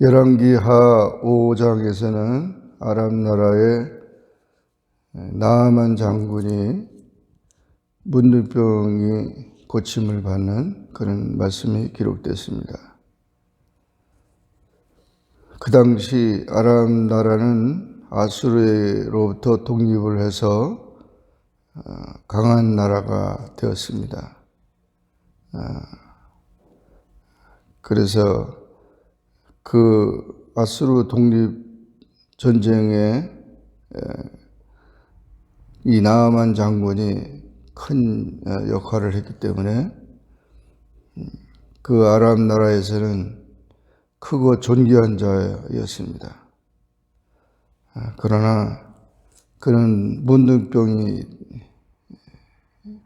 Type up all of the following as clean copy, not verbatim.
열왕기하 5장에서는 아람 나라의 나아만 장군이 문둥병이 고침을 받는 그런 말씀이 기록됐습니다. 그 당시 아람 나라는 아수르로부터 독립을 해서 강한 나라가 되었습니다. 그래서 그 아수르 독립 전쟁에 이 나아만 장군이 큰 역할을 했기 때문에 그 아람 나라에서는 크고 존귀한 자였습니다. 그러나 그는 문둥병이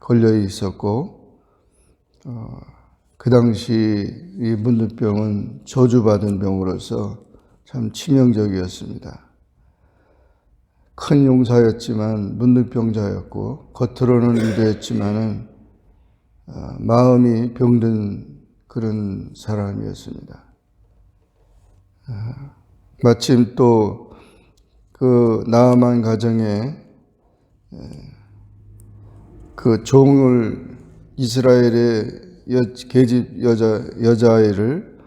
걸려 있었고 그 당시 이 문둥병은 저주받은 병으로서 참 치명적이었습니다. 큰 용사였지만 문둥병자였고 겉으로는 위대했지만은 마음이 병든 그런 사람이었습니다. 마침 또 그 나아만 가정에 그 종을 이스라엘의 계집 여자아이를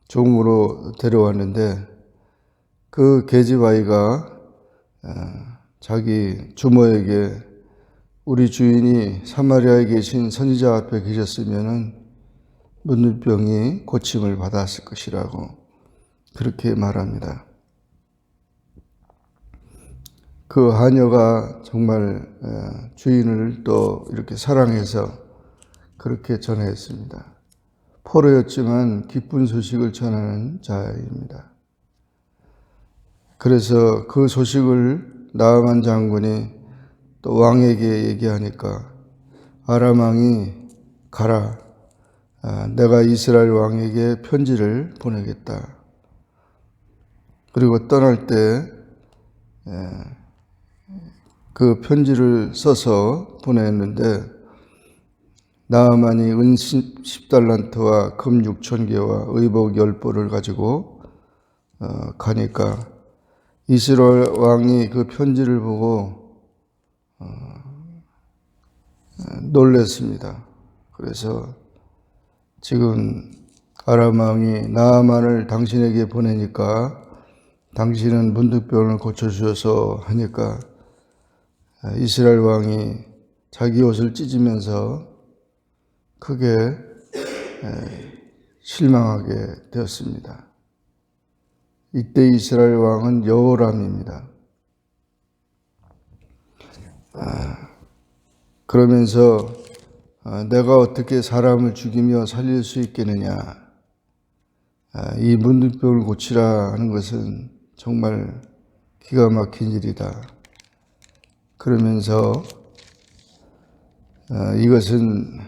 종으로 데려왔는데 그 계집 아이가 자기 주모에게 우리 주인이 사마리아에 계신 선지자 앞에 계셨으면은 문둥병이 고침을 받았을 것이라고 그렇게 말합니다. 그 하녀가 정말 주인을 또 이렇게 사랑해서 그렇게 전했습니다. 포로였지만 기쁜 소식을 전하는 자입니다. 그래서 그 소식을 나아만 장군이 또 왕에게 얘기하니까 아람 왕이 가라. 내가 이스라엘 왕에게 편지를 보내겠다. 그리고 떠날 때 그 편지를 써서 보냈는데 나아만이 은 10달란트와 금 6,000개와 의복 10벌을 가지고 가니까 이스라엘 왕이 그 편지를 보고 놀랐습니다. 그래서 지금 아람 왕이 나아만을 당신에게 보내니까 당신은 문둥병을 고쳐주셔서 하니까 이스라엘 왕이 자기 옷을 찢으면서 크게 실망하게 되었습니다. 이때 이스라엘 왕은 여호람입니다. 그러면서 내가 어떻게 사람을 죽이며 살릴 수 있겠느냐. 이 문둥병을 고치라 하는 것은 정말 기가 막힌 일이다. 그러면서 이것은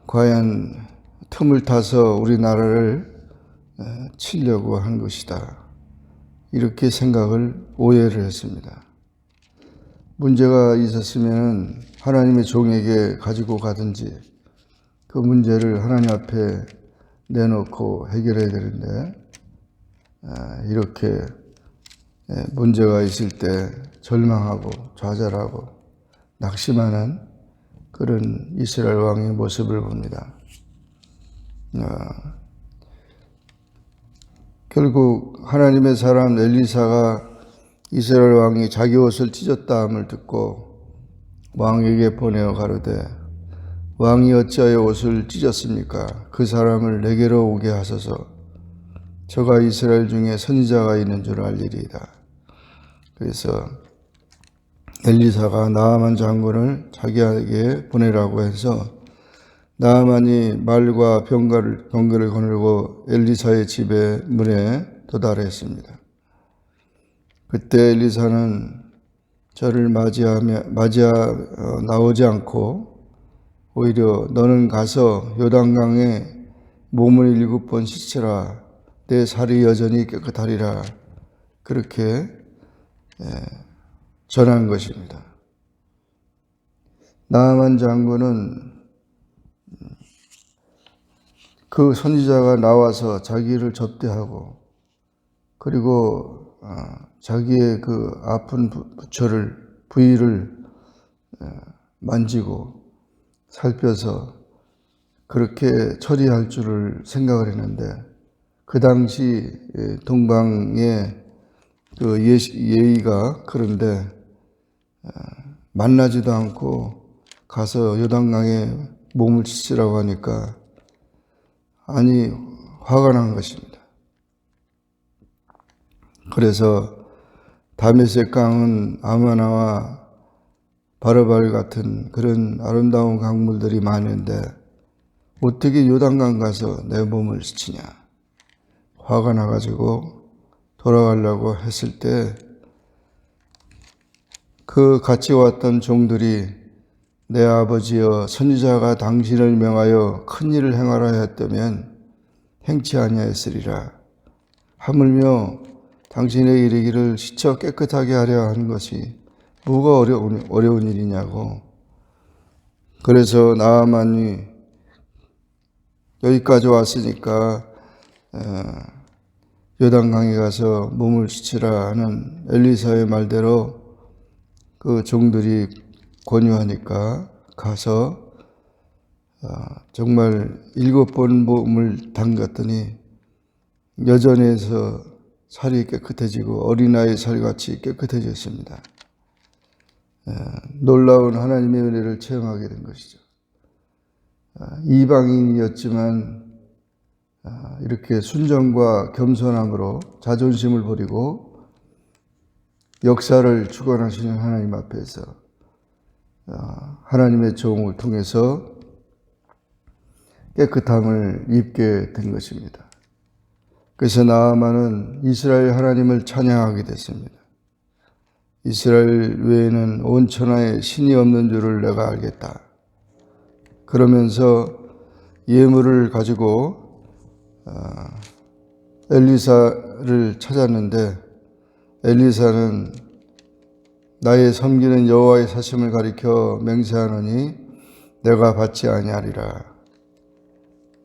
과연 틈을 타서 우리나라를 치려고 한 것이다. 이렇게 생각을 오해를 했습니다. 문제가 있었으면 하나님의 종에게 가지고 가든지 그 문제를 하나님 앞에 내놓고 해결해야 되는데 이렇게 문제가 있을 때 절망하고 좌절하고 낙심하는 그런 이스라엘 왕의 모습을 봅니다. 결국 하나님의 사람 엘리사가 이스라엘 왕이 자기 옷을 찢었다함을 듣고 왕에게 보내어 가로되 왕이 어찌하여 옷을 찢었습니까? 그 사람을 내게로 오게 하소서. 저가 이스라엘 중에 선지자가 있는 줄 알리리이다. 그래서 엘리사가 나아만 장군을 자기에게 보내라고 해서 나아만이 말과 병거를 거느리고 엘리사의 집에 문에 도달했습니다. 그때 엘리사는 저를 나오지 않고 오히려 너는 가서 요단강에 몸을 7번 씻으라. 내 살이 여전히 깨끗하리라. 그렇게 전한 것입니다. 나아만 장군은 그 선지자가 나와서 자기를 접대하고 그리고 자기의 그 아픈 부위를 만지고 살펴서 그렇게 처리할 줄을 생각을 했는데, 그 당시 동방의 그 예의가 그런데 만나지도 않고 가서 요단강에 몸을 씻으라고 하니까 아니 화가 난 것입니다. 그래서 다메섹 강은 아마나와 바르발 같은 그런 아름다운 강물들이 많은데 어떻게 요단강 가서 내 몸을 씻으냐. 화가 나가지고 돌아가려고 했을 때 그 같이 왔던 종들이 내 아버지여 선지자가 당신을 명하여 큰 일을 행하라 했다면 행치 아니하였으리라. 하물며 당신의 이르기를 씻어 깨끗하게 하려 하는 것이 뭐가 어려운 일이냐고. 그래서 나아만이 여기까지 왔으니까 요단강에 가서 몸을 씻으라 하는 엘리사의 말대로 그 종들이 권유하니까 가서 정말 7번 몸을 담갔더니 여전해서 살이 깨끗해지고 어린아이 살같이 깨끗해졌습니다. 놀라운 하나님의 은혜를 체험하게 된 것이죠. 이방인이었지만 이렇게 순정과 겸손함으로 자존심을 버리고 역사를 주관하시는 하나님 앞에서 하나님의 종을 통해서 깨끗함을 입게 된 것입니다. 그래서 나아만은 이스라엘 하나님을 찬양하게 됐습니다. 이스라엘 외에는 온 천하에 신이 없는 줄을 내가 알겠다. 그러면서 예물을 가지고 엘리사를 찾았는데, 엘리사는 나의 섬기는 여호와의 사심을 가리켜 맹세하노니 내가 받지 아니하리라.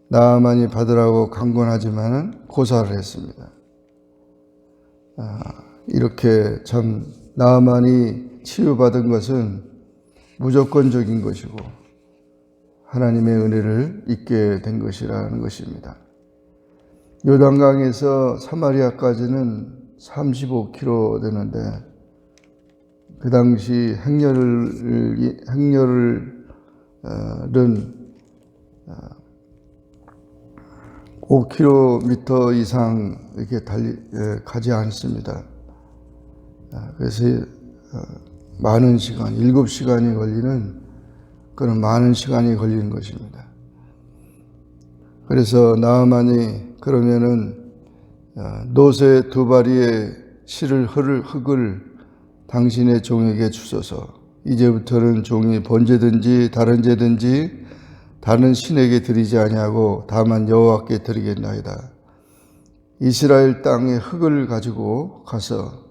나아만이 받으라고 강권하지만은 고사를 했습니다. 이렇게 참 나아만이 치유받은 것은 무조건적인 것이고 하나님의 은혜를 잊게 된 것이라는 것입니다. 요단강에서 사마리아까지는 35km 되는데 그 당시 행렬은 5km 이상 이렇게 가지 않습니다. 그래서 많은 시간, 7시간이 걸리는 그런 많은 시간이 걸리는 것입니다. 그래서 나아만이 그러면은 노새 2바리에 실을 흙을 당신의 종에게 주소서. 이제부터는 종이 번제든지 다른 제든지 다른 신에게 드리지 아니하고 다만 여호와께 드리겠나이다. 이스라엘 땅의 흙을 가지고 가서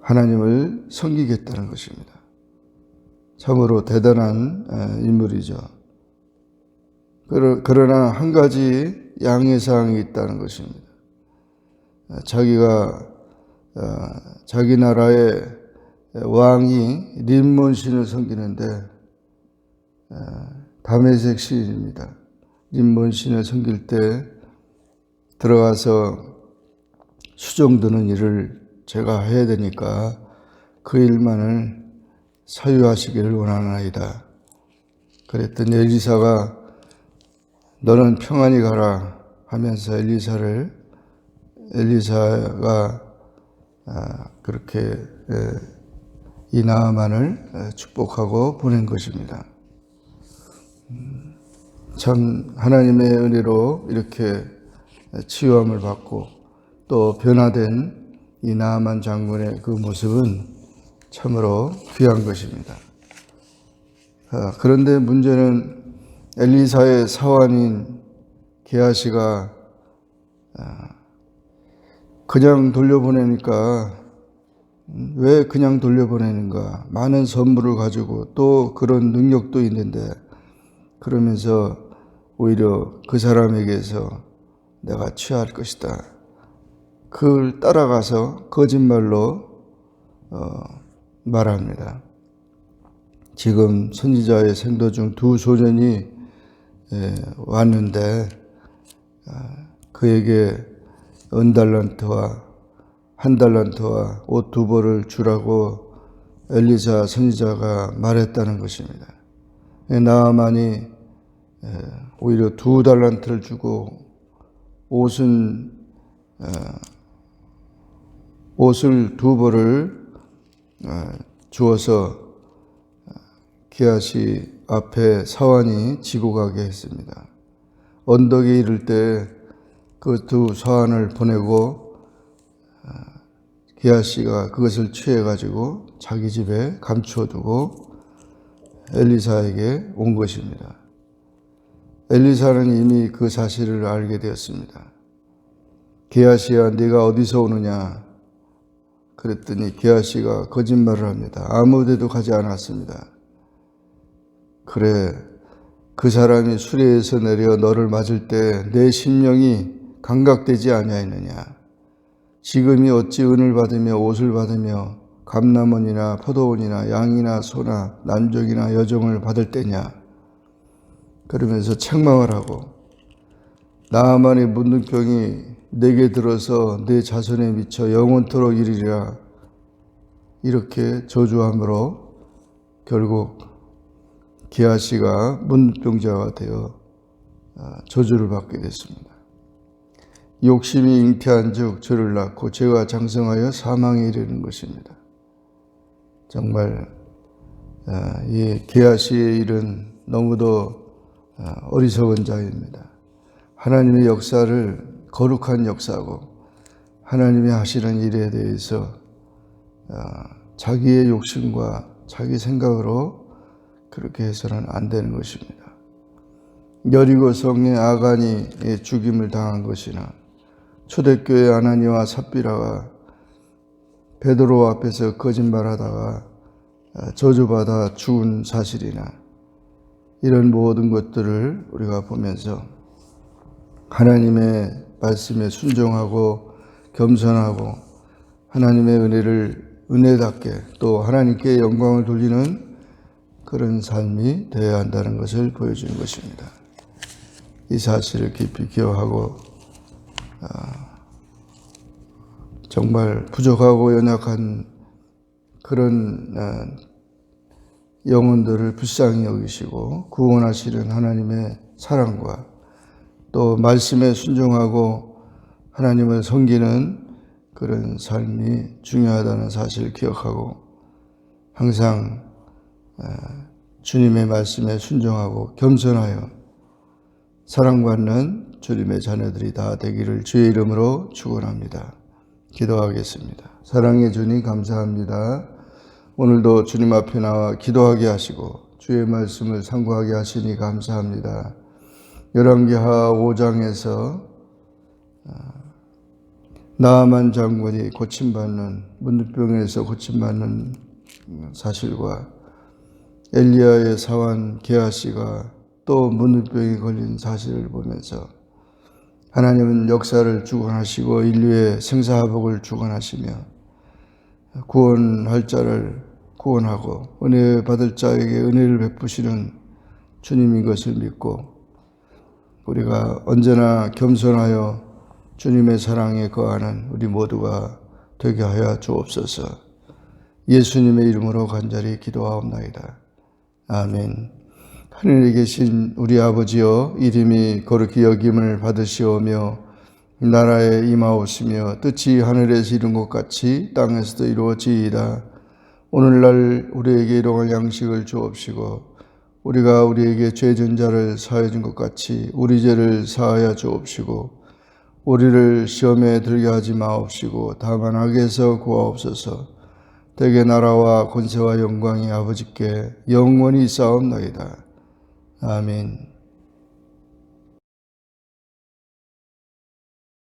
하나님을 섬기겠다는 것입니다. 참으로 대단한 인물이죠. 그러나 한 가지 양해사항이 있다는 것입니다. 자기 나라의 왕이 림몬 신을 섬기는데 다메섹 시인입니다. 림몬 신을 섬길 때 들어가서 수종드는 일을 제가 해야 되니까 그 일만을 사유하시기를 원하나이다. 그랬더니 엘리사가 너는 평안히 가라 하면서 엘리사가 그렇게 이 나아만을 축복하고 보낸 것입니다. 참 하나님의 은혜로 이렇게 치유함을 받고 또 변화된 이 나아만 장군의 그 모습은 참으로 귀한 것입니다. 그런데 문제는 엘리사의 사환인 게하시가 그냥 돌려보내니까 왜 그냥 돌려보내는가? 많은 선물을 가지고 또 그런 능력도 있는데 그러면서 오히려 그 사람에게서 내가 취할 것이다. 그걸 따라가서 거짓말로 말합니다. 지금 선지자의 생도 중 두 소년이 왔는데 그에게 은달란트와 한 달란트와 옷 두 벌을 주라고 엘리사 선지자가 말했다는 것입니다. 나아만이 오히려 2달란트를 주고 옷을 두 벌을 주어서 기하시 앞에 사환이 지고 가게 했습니다. 언덕에 이를 때 그 두 사환을 보내고 기하시가 그것을 취해가지고 자기 집에 감추어두고 엘리사에게 온 것입니다. 엘리사는 이미 그 사실을 알게 되었습니다. 기하시야, 네가 어디서 오느냐? 그랬더니 기하시가 거짓말을 합니다. 아무 데도 가지 않았습니다. 그래, 그 사람이 수레에서 내려 너를 맞을 때 내 심령이 감각되지 아니하였느냐? 지금이 어찌 은을 받으며 옷을 받으며 감람원이나 포도원이나 양이나 소나 남종이나 여종을 받을 때냐? 그러면서 책망을 하고 나아만의 문둥병이 내게 들어서 내 자손에 미쳐 영원토록 이르리라, 이렇게 저주함으로 결국 기하시가 문둥병자가 되어 저주를 받게 됐습니다. 욕심이 잉태한 즉 죄를 낳고 죄가 장성하여 사망에 이르는 것입니다. 정말 이 기하시의 일은 너무도 어리석은 자입니다. 하나님의 역사를 거룩한 역사고 하나님이 하시는 일에 대해서 자기의 욕심과 자기 생각으로 그렇게 해서는 안 되는 것입니다. 여리고 성의 아간이 죽임을 당한 것이나 초대교회 아나니와 삽비라가 베드로 앞에서 거짓말하다가 저주받아 죽은 사실이나 이런 모든 것들을 우리가 보면서 하나님의 말씀에 순종하고 겸손하고 하나님의 은혜를 은혜답게 또 하나님께 영광을 돌리는 그런 삶이 되어야 한다는 것을 보여주는 것입니다. 이 사실을 깊이 기억하고 정말 부족하고 연약한 그런 영혼들을 불쌍히 여기시고 구원하시는 하나님의 사랑과 또 말씀에 순종하고 하나님을 섬기는 그런 삶이 중요하다는 사실을 기억하고 항상 주님의 말씀에 순종하고 겸손하여 사랑받는 주님의 자녀들이 다 되기를 주의 이름으로 축원합니다. 기도하겠습니다. 사랑의 주님 감사합니다. 오늘도 주님 앞에 나와 기도하게 하시고 주의 말씀을 상고하게 하시니 감사합니다. 열왕기하 5장에서 나아만 장군이 고침받는 문둥병에서 고침받는 사실과 엘리야의 사환 게하시가 또 문둥병에 걸린 사실을 보면서 하나님은 역사를 주관하시고 인류의 생사화복을 주관하시며 구원할 자를 구원하고 은혜 받을 자에게 은혜를 베푸시는 주님인 것을 믿고 우리가 언제나 겸손하여 주님의 사랑에 거하는 우리 모두가 되게 하여 주옵소서. 예수님의 이름으로 간절히 기도하옵나이다. 아멘. 하늘에 계신 우리 아버지여, 이름이 거룩히 여김을 받으시오며 나라에 임하옵시며 뜻이 하늘에서 이룬 것 같이 땅에서도 이루어지이다. 오늘날 우리에게 일용할 양식을 주옵시고 우리가 우리에게 죄진 자를 사하여 준 것 같이 우리 죄를 사하여 주옵시고 우리를 시험에 들게 하지 마옵시고 다만 악에서 구하옵소서. 대개 나라와 권세와 영광이 아버지께 영원히 있사옵나이다. 아멘.